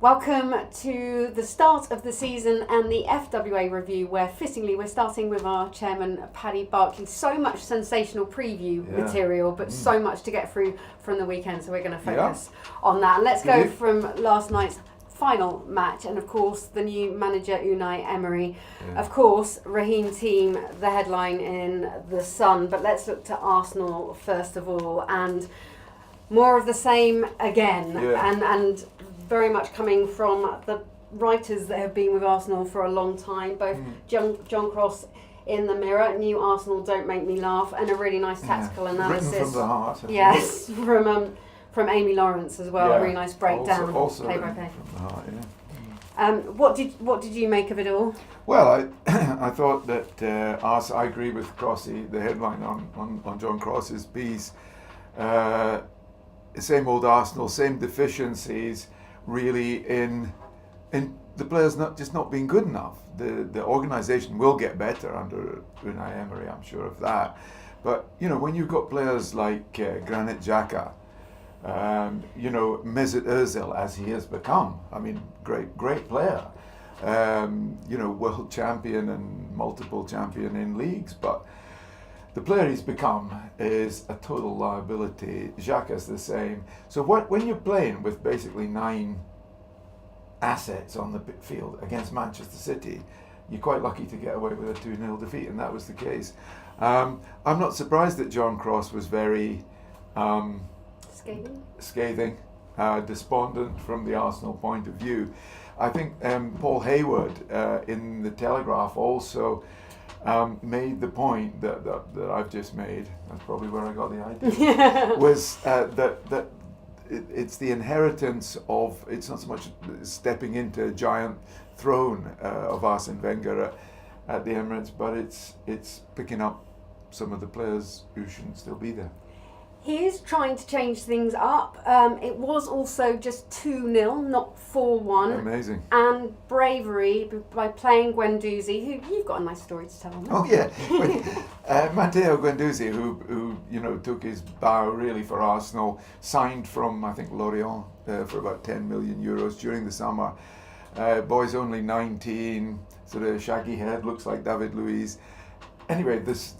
Welcome to the start of the season and the FWA review, where fittingly we're starting with our chairman Paddy Barclay. So much sensational preview material, but so much to get through from the weekend, so we're going to focus on that. And let's go from last night's final match, and of course the new manager Unai Emery. Of course, Raheem team, the headline in The Sun, but let's look to Arsenal first of all, and more of the same again, and very much coming from the writers that have been with Arsenal for a long time, both John Cross in the Mirror, New Arsenal Don't Make Me Laugh, and a really nice tactical analysis. Written from the heart. Yes, from Amy Lawrence as well, a really nice breakdown, also play by play. From the heart, What did you make of it all? Well, I thought that I agree with Crossy, the headline on John Cross's piece. Same old Arsenal, same deficiencies, really in the players not being good enough. The organisation will get better under Unai Emery, I'm sure of that. But when you've got players like Granit Xhaka, Mesut Ozil, as he has become, I mean, great player, world champion and multiple champion in leagues, but the player he's become is a total liability. Xhaka's the same. So when you're playing with basically 9 assets on the field against Manchester City, you're quite lucky to get away with a 2-0 defeat, and that was the case. I'm not surprised that John Cross was very scathing, despondent from the Arsenal point of view. I think Paul Hayward in the Telegraph also made the point that I've just made. That's probably where I got the idea. Was that it's the inheritance of, it's not so much stepping into a giant throne of Arsene Wenger at the Emirates, but it's picking up some of the players who shouldn't still be there. He is trying to change things up. It was also just 2-0, not 4-1. Amazing. And bravery by playing Guendouzi, who you've got a nice story to tell on. Oh yeah, Matteo Guendouzi, who took his bow really for Arsenal, signed from I think Lorient for about 10 million euros during the summer. Boy's only 19, sort of shaggy head, looks like David Luiz. Anyway, this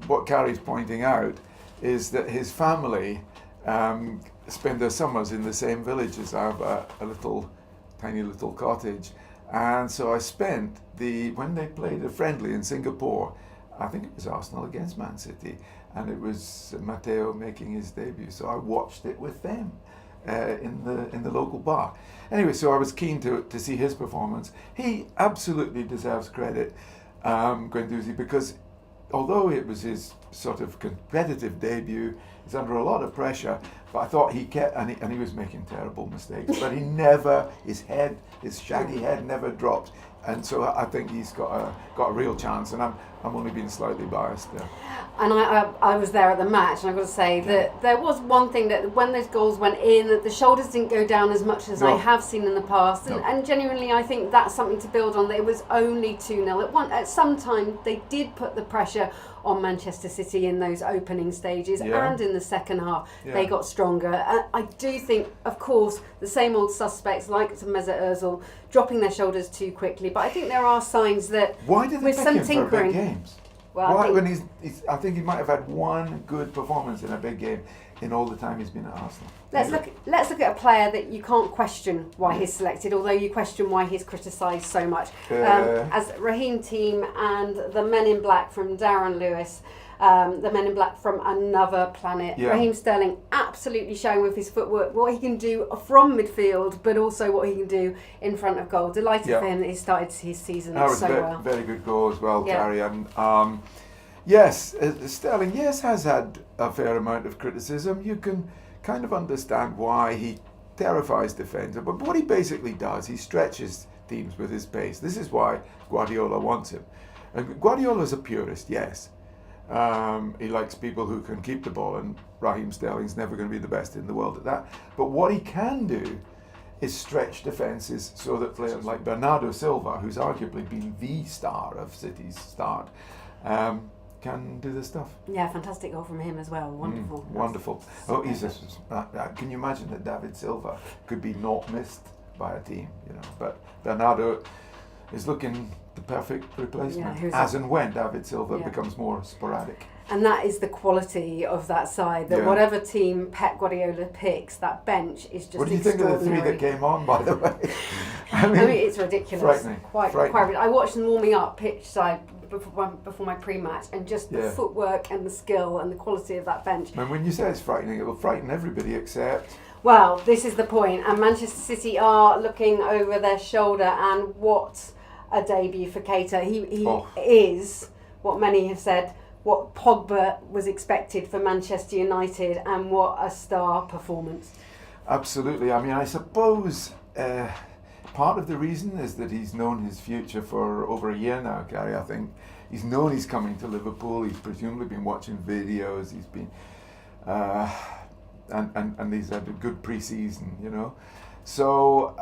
what Carrie's pointing out is that his family spend their summers in the same village as I have a tiny little cottage. And so I spent when they played a friendly in Singapore, I think it was Arsenal against Man City, and it was Matteo making his debut. So I watched it with them in the local bar. Anyway, so I was keen to see his performance. He absolutely deserves credit, Guendouzi, because although it was his sort of competitive debut, he's under a lot of pressure, but I thought he kept, and he was making terrible mistakes, but he never, his shaggy head never dropped. And so I think he's got a real chance, and I'm only being slightly biased there. And I was there at the match, and I've got to say that there was one thing, that when those goals went in, that the shoulders didn't go down as much as I have seen in the past, and genuinely I think that's something to build on, that it was only 2-0. At some time they did put the pressure on Manchester City in those opening stages, and in the second half they got stronger. I do think, of course, the same old suspects like Mesut Ozil dropping their shoulders too quickly, but I think there are signs that why did they with pick some him tinkering. For big games? Well, Why, when I think he might have had one good performance in a big game in all the time he's been at Arsenal. Let's look at a player that you can't question why he's selected, although you question why he's criticised so much. As Raheem team and the Men in Black from Darren Lewis, the Men in Black from another planet. Raheem Sterling absolutely showing with his footwork what he can do from midfield, but also what he can do in front of goal. Delighted for him that he started his season so well. Very good goal as well, Carrie. And yes, Sterling has had a fair amount of criticism. You can kind of understand why he terrifies defenders, but what he basically does, he stretches teams with his pace. This is why Guardiola wants him. And Guardiola's a purist, yes. He likes people who can keep the ball, and Raheem Sterling's never going to be the best in the world at that. But what he can do is stretch defences so that players like Bernardo Silva, who's arguably been the star of City's start, can do this stuff. Yeah, fantastic goal from him as well. Wonderful. Wonderful. Oh, can you imagine that David Silva could be not missed by a team, you know. But Bernardo is looking the perfect replacement, Yeah, as and when David Silva becomes more sporadic. And that is the quality of that side, that whatever team Pep Guardiola picks, that bench is just extraordinary. What do you think of the three that came on, by the way? I mean, it's ridiculous. Frightening. Quite. I watched them warming up pitch side before my pre-match, and just the footwork and the skill and the quality of that bench. And when you say it's frightening, it will frighten everybody except... Well, this is the point, and Manchester City are looking over their shoulder, and what a debut for Keita. He is what many have said, what Pogba was expected for Manchester United, and what a star performance. Absolutely. I mean, I suppose part of the reason is that he's known his future for over a year now, Carrie. I think he's known he's coming to Liverpool. He's presumably been watching videos. He's been... And he's had a good pre-season, you know. So,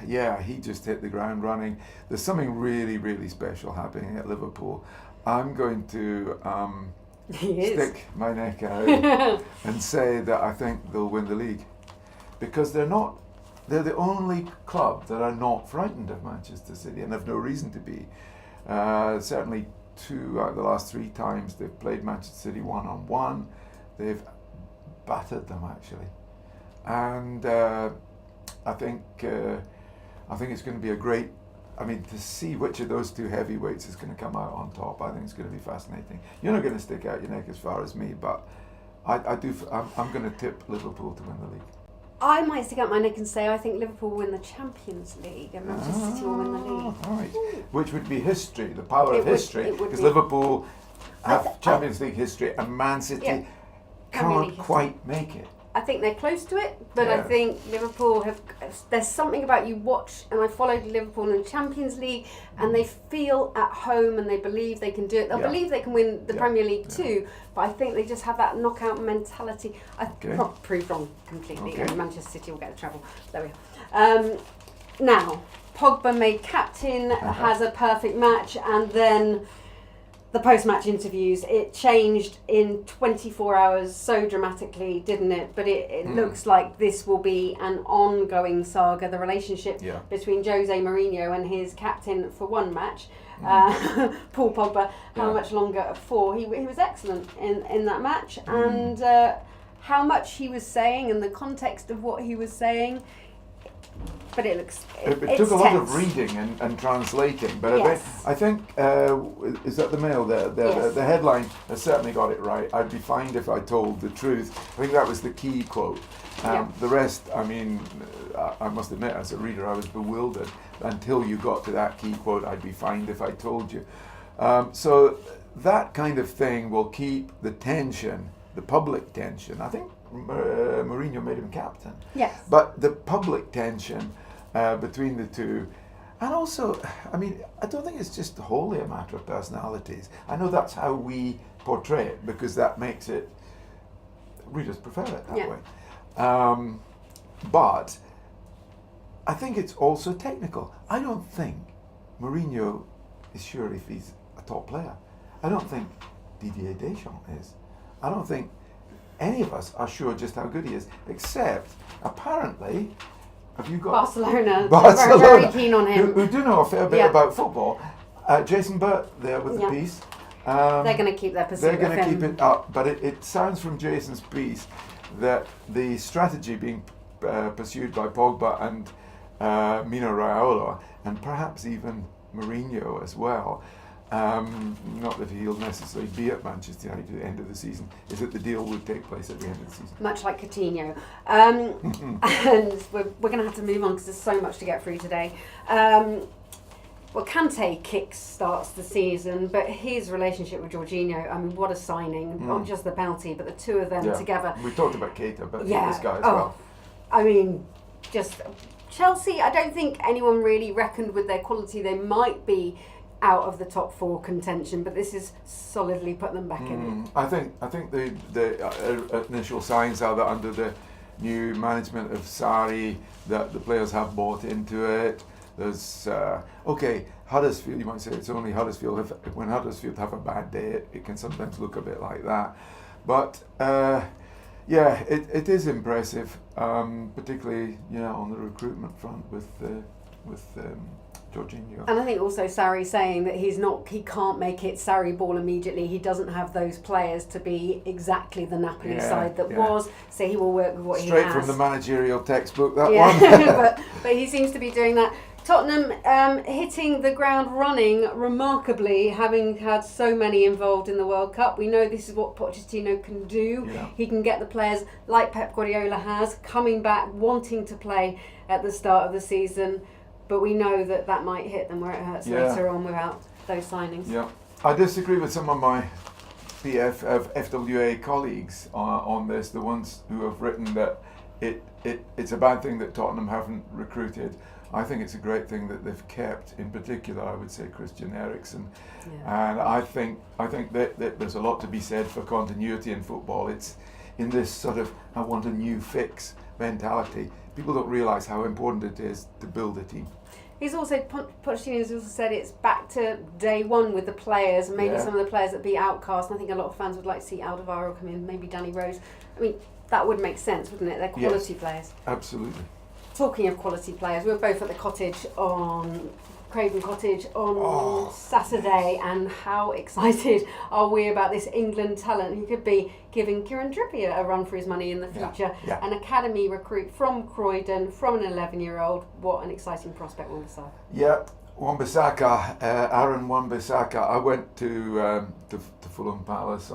he just hit the ground running. There's something really, really special happening at Liverpool. I'm going to stick my neck out and say that I think they'll win the league. Because they're the only club that are not frightened of Manchester City and have no reason to be. Certainly 2 out of the last 3 times they've played Manchester City one-on-one. They've battered them, actually. And I think it's going to be a great... I mean, to see which of those 2 heavyweights is going to come out on top, I think it's going to be fascinating. You're not going to stick out your neck as far as me, but I'm going to tip Liverpool to win the league. I might stick out my neck and say I think Liverpool will win the Champions League and Manchester City will win the league. All right. Which would be history, the power of history, because Liverpool have Champions League history and Man City can't quite make it. I think they're close to it, but I think Liverpool have... There's something about you watch, and I followed Liverpool in the Champions League, and they feel at home and they believe they can do it. They'll believe they can win the Premier League too, but I think they just have that knockout mentality. I proved wrong completely, and Manchester City will get the treble. There we are. Now, Pogba made captain, has a perfect match, and then... The post-match interviews, it changed in 24 hours so dramatically, didn't it? But it looks like this will be an ongoing saga, the relationship between Jose Mourinho and his captain for one match, Paul Pogba, how much longer for? He was excellent in that match, and how much he was saying and the context of what he was saying. But it looks... It took a lot of reading and translating, but I think is that the Mail? The headline has certainly got it right. I'd be fined if I told the truth. I think that was the key quote. The rest, I mean, I must admit, as a reader, I was bewildered until you got to that key quote. I'd be fined if I told you. So that kind of thing will keep the tension, the public tension. I think Mourinho made him captain. Yes. But the public tension between the two, and also, I mean, I don't think it's just wholly a matter of personalities. I know that's how we portray it because that makes it, readers prefer it that way. But I think it's also technical. I don't think Mourinho is sure if he's a top player. I don't think Didier Deschamps is. I don't think any of us are sure just how good he is, except apparently, have you got Barcelona. They're very keen on him. Who do know a fair bit about football. Jason Burt there with the piece. They're going to keep their pursuit. They're going to keep it up, but it sounds from Jason's piece that the strategy being pursued by Pogba and Mino Raiola, and perhaps even Mourinho as well, not that he'll necessarily be at Manchester United at the end of the season, is that the deal would take place at the end of the season. Much like Coutinho. And we're going to have to move on because there's so much to get through today. Well, Kante kick-starts the season, but his relationship with Jorginho, I mean, what a signing. Not just the penalty, but the two of them together. We talked about Keita, but this guy as well. I mean, just... Chelsea, I don't think anyone really reckoned with their quality. They might be out of the top 4 contention, but this has solidly put them back in it. I think the initial signs are that under the new management of Sarri, that the players have bought into it. There's Huddersfield. You might say it's only Huddersfield. When Huddersfield have a bad day, it can sometimes look a bit like that. But Yeah, it is impressive, particularly on the recruitment front with Jorginho. And I think also Sarri saying that he can't make it Sarri ball immediately. He doesn't have those players to be exactly the Napoli side that was. So he will work with what he has. Straight from the managerial textbook, that one. but he seems to be doing that. Tottenham hitting the ground running remarkably, having had so many involved in the World Cup. We know this is what Pochettino can do. Yeah. He can get the players like Pep Guardiola has coming back, wanting to play at the start of the season. But we know that might hit them where it hurts later on without those signings. Yeah, I disagree with some of my FWA colleagues on this, the ones who have written that it's a bad thing that Tottenham haven't recruited. I think it's a great thing that they've kept, in particular, I would say, Christian Eriksen. Yeah. And I think that there's a lot to be said for continuity in football. It's in this sort of, I want a new fix mentality. People don't realise how important it is to build a team. He's also, Pochettino's also said it's back to day one with the players, maybe some of the players that be outcast. I think a lot of fans would like to see Alderweireld come in, maybe Danny Rose. I mean, that would make sense, wouldn't it? They're quality players. Absolutely. Talking of quality players, we were both at the Craven Cottage on Saturday, and how excited are we about this England talent who could be giving Kieran Trippier a run for his money in the future. An academy recruit from Croydon, from an 11-year-old. What an exciting prospect, Wan-Bissaka. Yeah, Wan-Bissaka, Aaron Wan-Bissaka. I went to Fulham Palace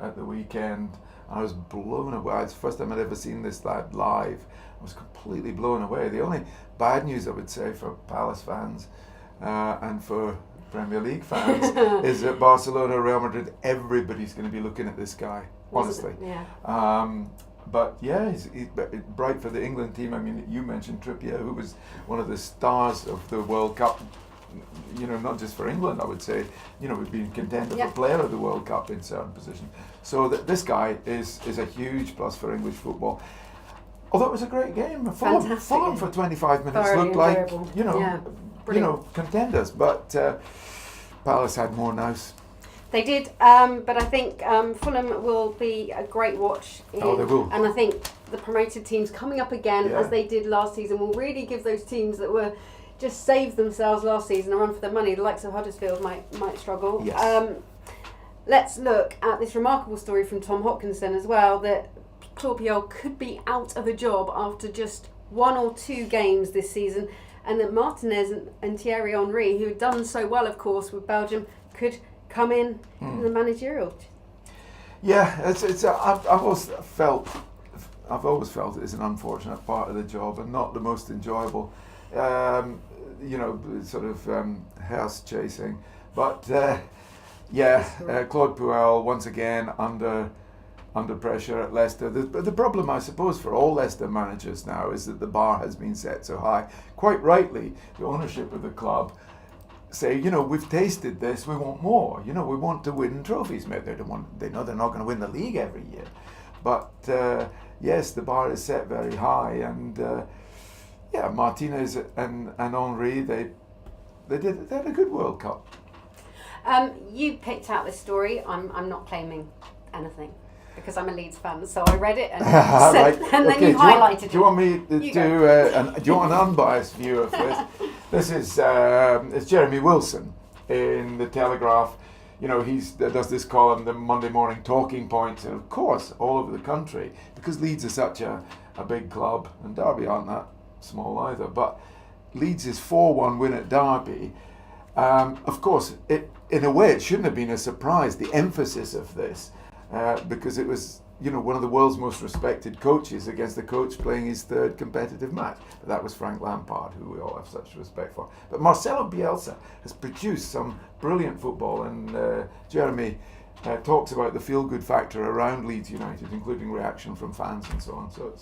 at the weekend. I was blown away. It's the first time I'd ever seen this lad live. I was completely blown away. The only bad news, I would say, for Palace fans and for Premier League fans is that Barcelona, Real Madrid, everybody's going to be looking at this guy, honestly. But yeah, he's bright for the England team. I mean, you mentioned Trippier, who was one of the stars of the World Cup. Not just for England, I would say. We've been contender for player of the World Cup in certain positions. So this guy is a huge plus for English football. Although it was a great game. Fulham for 25 minutes looked like, contenders. But Palace had more nous. They did, but I think Fulham will be a great watch. They will. And I think the promoted teams coming up again, as they did last season, will really give those teams that were just saved themselves last season a run for their money. The likes of Huddersfield might struggle. Yes. Let's look at this remarkable story from Tom Hopkinson as well, that Claude Puel could be out of a job after just 1 or 2 games this season, and that Martinez and Thierry Henry, who had done so well, of course, with Belgium, could come in the managerial. Yeah, I've always felt it's an unfortunate part of the job and not the most enjoyable. Sort of house chasing, but Claude Puel once again under pressure at Leicester. The problem, I suppose, for all Leicester managers now is that the bar has been set so high. Quite rightly, the ownership of the club say, we've tasted this, we want more. We want to win trophies. Maybe they know they're not going to win the league every year, but yes, the bar is set very high, and Martinez and Henry, they had a good World Cup. You picked out this story. I'm not claiming anything because I'm a Leeds fan, so I read it and then you highlighted it. Do you want me to do you want an unbiased view of this? This is it's Jeremy Wilson in the Telegraph. He does this column, the Monday Morning Talking Points, and of course all over the country, because Leeds is such a big club, and Derby aren't that small either, but Leeds' 4-1 win at Derby, of course, in a way it shouldn't have been a surprise, the emphasis of this, because it was one of the world's most respected coaches against the coach playing his 3rd competitive match. But that was Frank Lampard, who we all have such respect for. But Marcelo Bielsa has produced some brilliant football, and Jeremy talks about the feel-good factor around Leeds United, including reaction from fans and so on. So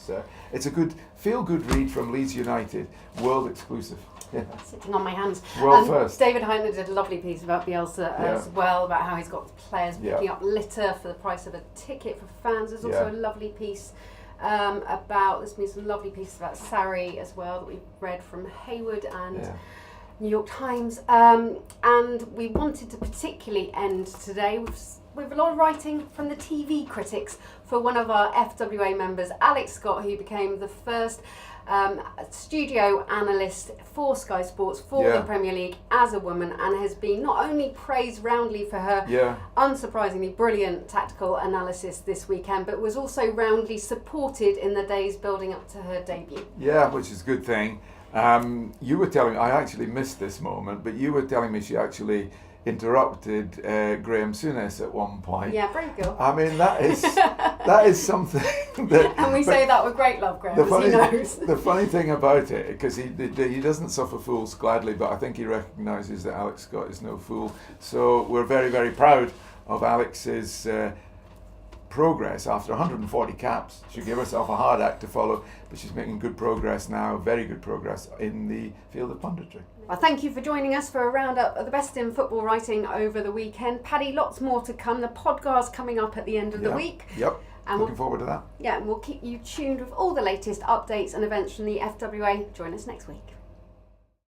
it's a good feel-good read from Leeds United, world exclusive. Yeah. Sitting on my hands. World first. David Heitner did a lovely piece about Bielsa as well, about how he's got players picking up litter for the price of a ticket for fans. There's also a lovely piece there's been some lovely pieces about Sarri as well that we've read from Hayward and New York Times. And we wanted to particularly end today with with a lot of writing from the TV critics for one of our FWA members, Alex Scott, who became the first studio analyst for Sky Sports for the Premier League as a woman, and has been not only praised roundly for her unsurprisingly brilliant tactical analysis this weekend, but was also roundly supported in the days building up to her debut. Yeah, which is a good thing. You were telling me, I actually missed this moment, but you were telling me she actually interrupted Graham Souness at one point. Yeah, brave girl. I mean, that is something that... And we say that with great love, Graham, as he knows. The funny thing about it, because he doesn't suffer fools gladly, but I think he recognises that Alex Scott is no fool. So we're very, very proud of Alex's progress after 140 caps. She gave herself a hard act to follow, but she's making good progress now, very good progress in the field of punditry. Well, thank you for joining us for a roundup of the best in football writing over the weekend. Paddy, lots more to come. The podcast coming up at the end of the week. Yep. And looking forward to that. Yeah, and we'll keep you tuned with all the latest updates and events from the FWA. Join us next week.